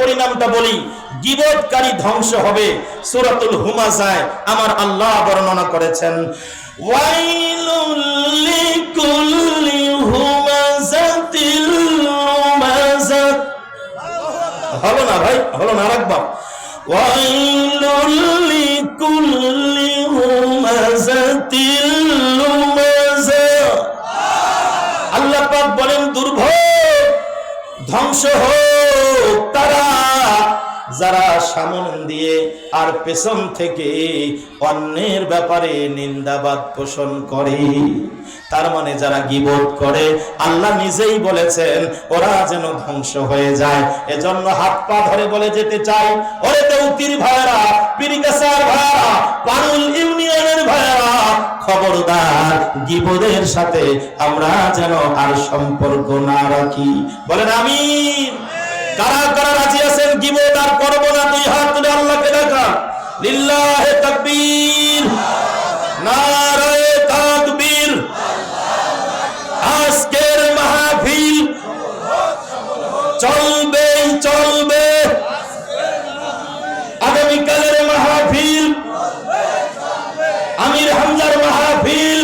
পরিণামটা বলি, গীবতকারী ধ্বংস হবে। সূরাতুল হুমাযায় আমার আল্লাহ বর্ণনা করেছেন, ওয়াইলুল লিকুল্লি হুমাযাতিল লুমাযা। হলো না ভাই, হলো না, রাখবা। ওয়াইলুল লিকুল্লি হুমাযাতিল লুমাযা। আল্লাহ পাক বলেন, দুর্ভোগ, ধ্বংস হোক তারা যারা সামনে দিয়ে আর পেছন থেকে অন্যের ব্যাপারে নিন্দাবাদ পোষণ করে। তার মানে যারা গীবত করে, আল্লাহ নিজেই বলেছেন ওরা যেন ধ্বংস হয়ে যায়। এজন্য হাত পা ধরে বলে যেতে চাই, ওরে দেউতির ভাইরা, পীরগাছার ভাইরা, পারুল ইউনিয়নের ভাইরা, খবরদার, গীবতের সাথে আমরা যেন আর সম্পর্ক না রাখি। বলেন আমিন। কারা কারা রাজি আছেন গীবত আর করব না? দুই হাত তুলে আল্লাহকে দেখান। লিল্লাহে তাকবীর, নারায়ে তাকবীর। আজকের মাহফিল চলবে চলবে, আগামীকালের মাহফিল, আমির হামজার মাহফিল,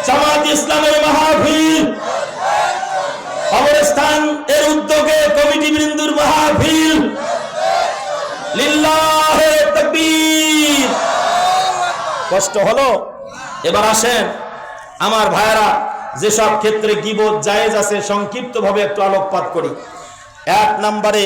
জামাত ইসলামের মাহফিল, কবরস্থান এর উদ্যোগে কমিটি বৃন্দুর মাহফিল। লিল্লাহে তাকবীর। কষ্ট হলো? এবার আসেন আমার ভাইরা, যেসব ক্ষেত্রে গীবত জায়েজ আছে সংক্ষিপ্ত ভাবে একটু আলোকপাত করি। এক নম্বরে